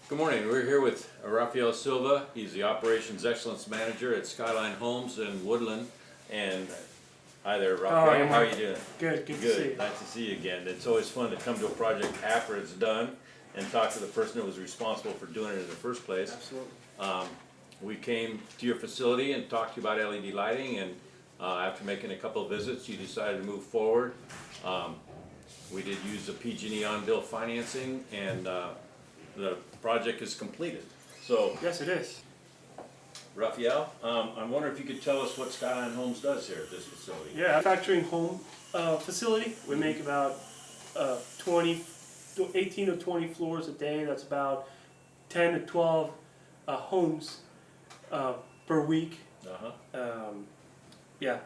Good morning. We're here with Rafael Silva. He's the Operations Excellence Manager at Skyline Homes in Woodland. And hi there, Rafael. How are you doing? Good to see you. Nice to see you again. It's always fun to come to a project after it's done and talk to the person that was responsible for doing it in the first place. Absolutely. We came to your facility and talked to you about LED lighting, and after making a couple of visits, you decided to move forward. We did use the PG&E on-bill financing, and the project is completed. So, Yes, it is. Rafael, I'm wondering if you could tell us what Skyline Homes does here at this facility. Yeah, manufacturing home facility. We make about 18 to 20 floors a day. That's about 10 to 12 homes per week. Yeah,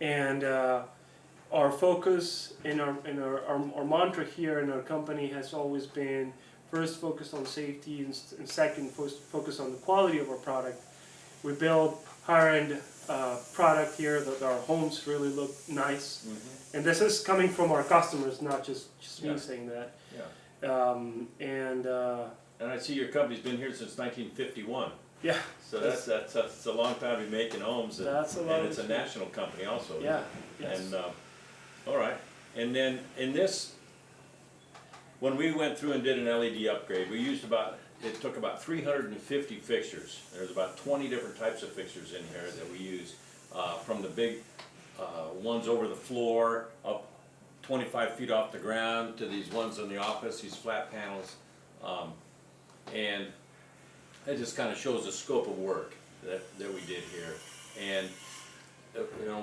and our focus and our mantra here in our company has always been first focus on safety and second focus on the quality of our product. We build higher-end product here that our homes really look nice, and this is coming from our customers, not just me saying that. Yeah. And I see your company's been here since 1951. Yeah. So that's a long time to be making homes, and, That's a lot. and it's a national company also. Yeah. Yes. And all right, and then in this, when we went through and did an LED upgrade, it took about 350 fixtures. There's about 20 different types of fixtures in here that we use, from the big ones over the floor, up 25 feet off the ground, to these ones in the office, these flat panels. And it just kind of shows the scope of work that we did here. And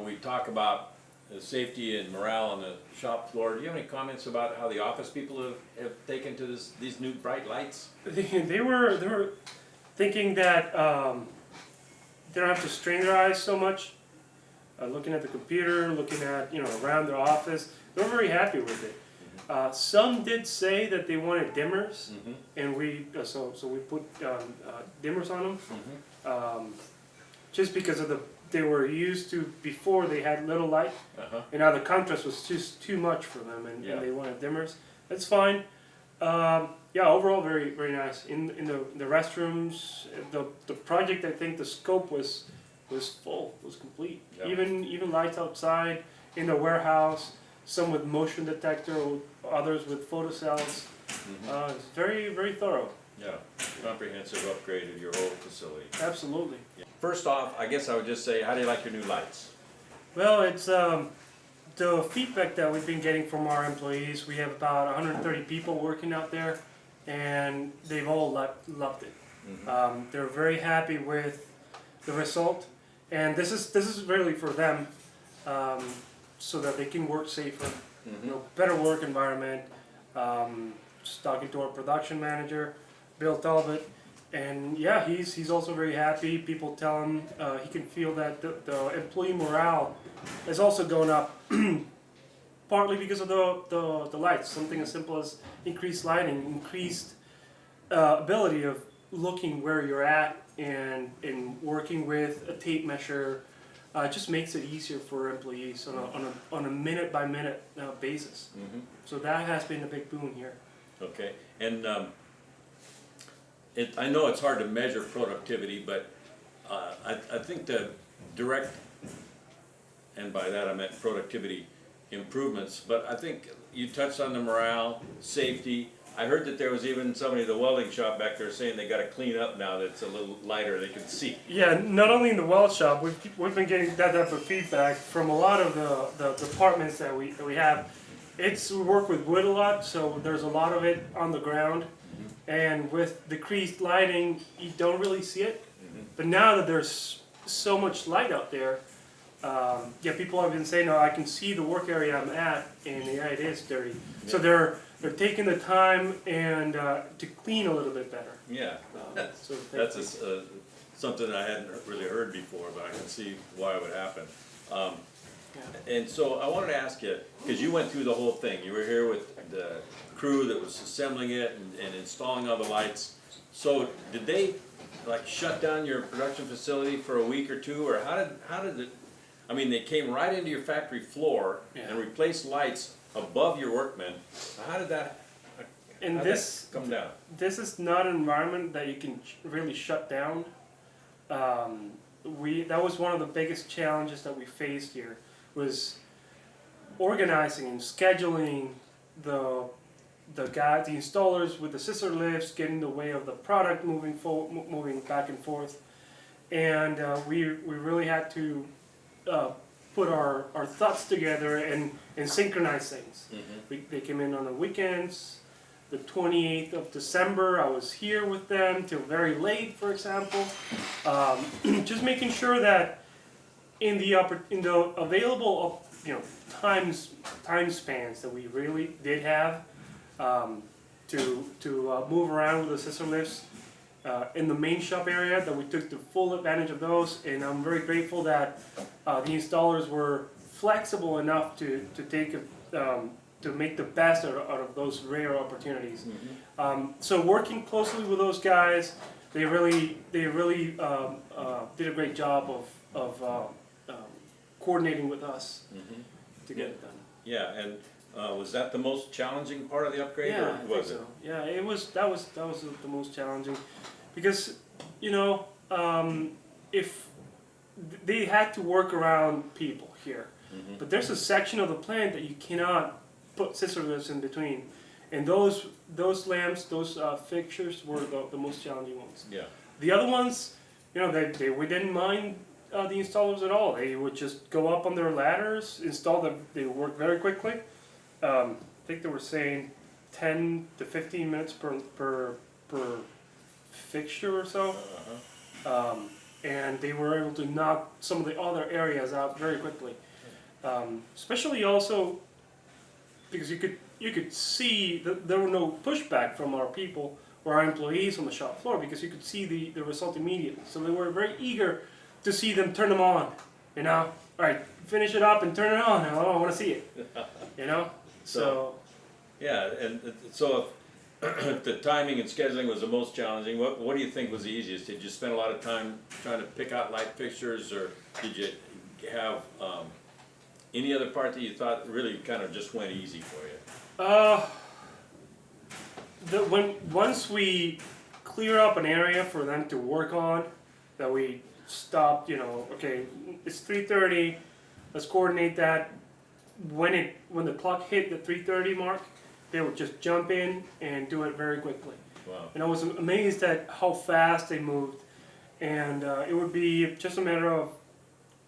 we talk about the safety and morale on the shop floor. Do you have any comments about how the office people have taken to these new bright lights? They were thinking that they don't have to strain their eyes so much, looking at the computer, looking at around their office. They're very happy with it. Some did say that they wanted dimmers, and we put dimmers on them, just because of they were used to before they had little light, and now the contrast was just too much for them, and they wanted dimmers. That's fine. Yeah, overall very nice. In the restrooms, the project, I think the scope was full, was complete. Yeah. Even lights outside in the warehouse. Some with motion detector, others with photocells. It's very thorough. Yeah, comprehensive upgrade of your whole facility. Absolutely. Yeah. First off, I guess I would just say, how do you like your new lights? Well, it's the feedback that we've been getting from our employees. We have about 130 people working out there, and they've all loved it. They're very happy with the result, and this is really for them. So that they can work safer, better work environment. Just talking to our production manager, Bill Talbot, and yeah, he's also very happy. People tell him he can feel that the employee morale is also going up, partly because of the lights. Something as simple as increased lighting, increased ability of looking where you're at and working with a tape measure. Just makes it easier for employees on a minute by minute basis. So that has been a big boon here. Okay, and I know it's hard to measure productivity, but I think the direct, and by that I meant productivity improvements, but I think you touched on the morale, safety. I heard that there was even somebody at the welding shop back there saying they got to clean up now that it's a little lighter, they can see. Yeah, not only in the weld shop, we've been getting that type of feedback from a lot of the departments that we have. We work with wood a lot, so there's a lot of it on the ground, and with decreased lighting, you don't really see it. But now that there's so much light out there, people have been saying, "No, I can see the work area I'm at, and yeah, it is dirty." Yeah. So they're taking the time and to clean a little bit better. Yeah, So that's something I hadn't really heard before, but I can see why it would happen. And so I wanted to ask you, because you went through the whole thing. You were here with the crew that was assembling it and installing all the lights. So did they shut down your production facility for a week or two, or how did it? I mean, they came right into your factory floor and replaced lights above your workmen. How did that And How'd this that come down? this is not an environment that you can really shut down. That was one of the biggest challenges that we faced here, was organizing and scheduling the the installers with the scissor lifts, getting in the way of the product moving back and forth, and we really had to put our thoughts together and synchronize things. They came in on the weekends. The 28th of December, I was here with them till very late, for example. Just making sure that in the available time spans that we really did have to move around with the scissor lifts in the main shop area, that we took the full advantage of those, and I'm very grateful that the installers were flexible enough to take to make the best out of those rare opportunities. So working closely with those guys, they really did a great job of coordinating with us to get it done. Yeah, and was that the most challenging part of the upgrade, Yeah, or I think was it? so. Yeah, it was. That was the most challenging, because if they had to work around people here, but there's a section of the plant that you cannot put scissor lifts in between, and those lamps, those fixtures were the most challenging ones. Yeah. The other ones, we didn't mind the installers at all. They would just go up on their ladders, install them. They work very quickly. I think they were saying 10 to 15 minutes per fixture or so, and they were able to knock some of the other areas out very quickly. Especially also because you could see that there were no pushback from our people or our employees on the shop floor, because you could see the result immediately. So they were very eager to see them turn them on. All right, finish it up and turn it on. I want to see it. So yeah, and so if the timing and scheduling was the most challenging, what do you think was the easiest? Did you spend a lot of time trying to pick out light fixtures, or did you have any other part that you thought really kind of just went easy for you? Once we clear up an area for them to work on, that we stopped. Okay, it's 3:30. Let's coordinate that. When the clock hit the 3:30 mark, they would just jump in and do it very quickly. Wow. And I was amazed at how fast they moved. And it would be just a matter of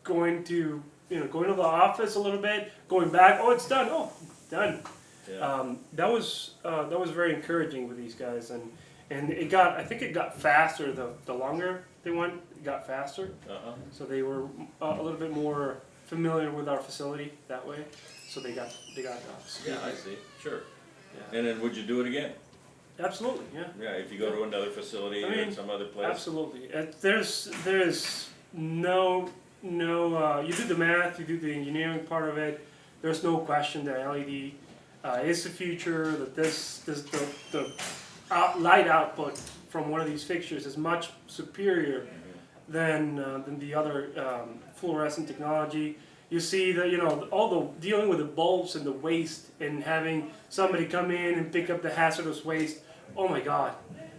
going to the office a little bit, going back. Oh, it's done. Oh, done. Yeah. That was very encouraging with these guys, and I think it got faster the longer they went. It got faster. So they were a little bit more familiar with our facility that way. So they got speed. Yeah, I see. Sure. Yeah. And then would you do it again? Absolutely, yeah. Yeah, if you go to another facility or some other place. Absolutely. There's no you do the math, you do the engineering part of it. There's no question that LED is the future. That the light output from one of these fixtures is much superior than the other fluorescent technology. You see that all the dealing with the bulbs and the waste, and having somebody come in and pick up the hazardous waste. Oh my God!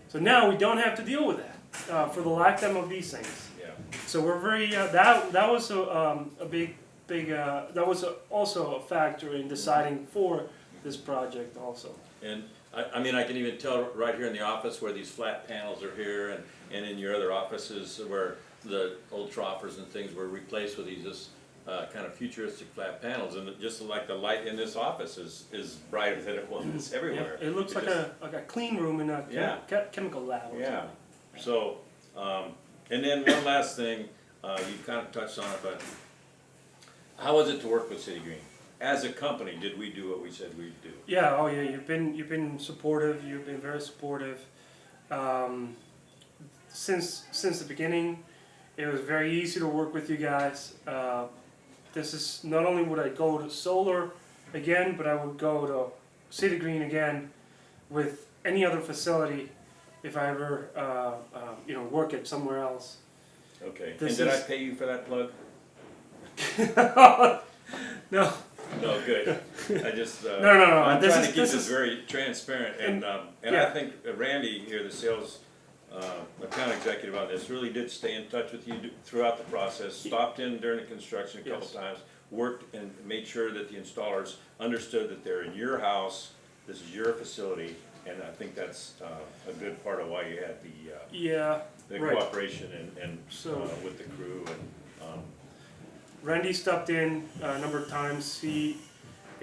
So now we don't have to deal with that for the lifetime of these things. Yeah. So we're very that was a big that was also a factor in deciding for this project also. And I mean, I can even tell right here in the office where these flat panels are here, and in your other offices where the old troffers and things were replaced with these kind of futuristic flat panels, and just like the light in this office is brighter than it was everywhere. Yeah, it looks like a clean room in a chemical lab. Or Yeah. something. So, and then one last thing, you kind of touched on it, but how was it to work with Citigreen? As a company, did we do what we said we'd do? Yeah. Oh yeah. You've been supportive. You've been very supportive. Since the beginning, it was very easy to work with you guys. This is not only would I go to solar again, but I would go to Citigreen again with any other facility if I ever work it somewhere else. Okay. And did I pay you for that plug? No, No, good. I just, No. I'm This trying is- to keep this this is- very transparent, and I yeah. think Randy here, the sales account executive on this, really did stay in touch with you throughout the process, stopped in during the construction a couple Yes. times, worked and made sure that the installers understood that they're in your house, this is your facility, and I think that's a good part of why you had Yeah, the right. cooperation and So- with the crew and, Randy stopped in a number of times. It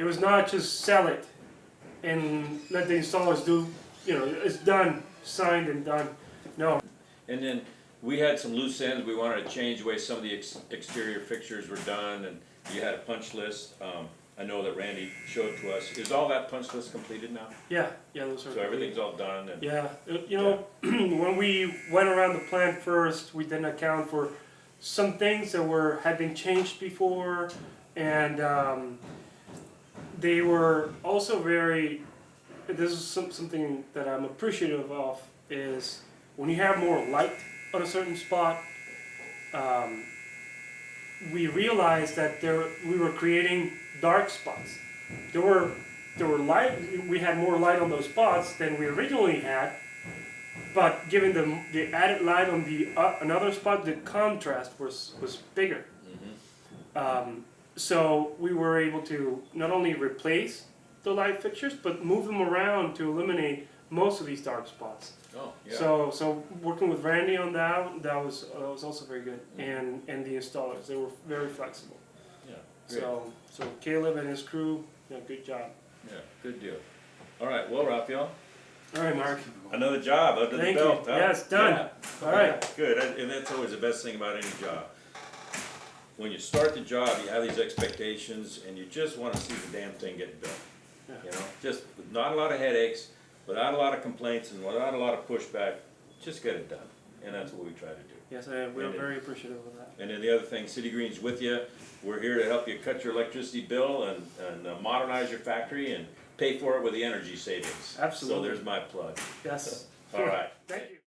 was not just sell it and let the installers do, it's done, signed and done. No, and then we had some loose ends, we wanted to change the way some of the exterior fixtures were done, and you had a punch list. I know that Randy showed to us. Is all that punch list completed now? yeah, those are. So everything's all done and, Yeah, when we went around the plant first, we didn't account for some things that had been changed before, and they were also very. This is something that I'm appreciative of is when you have more light on a certain spot. We realized that we were creating dark spots. There were light. We had more light on those spots than we originally had, but given the added light on the another spot, the contrast was bigger. So we were able to not only replace the light fixtures, but move them around to eliminate most of these dark spots. oh, yeah. So working with Randy on that was also very good, and the installers, they were very flexible. Yeah, great. So Caleb and his crew, good job. Yeah, good deal. All right, well, Raphael, All right, Mark. another job under the Thank you. belt, huh? Yeah, it's done. Yeah. All right. Yeah, good, and that's always the best thing about any job. When you start the job, you have these expectations, and you just wanna see the damn thing get done. Yeah. You know, just with not a lot of headaches, without a lot of complaints, and without a lot of pushback, just get it done. And that's what we try to do. Yes, we're And it- very appreciative of that. And then the other thing, Citigreen's with you. We're here to help you cut your electricity bill and modernize your factory and pay for it with the energy savings. Absolutely. So there's my plug. Yes. All right. Thank you.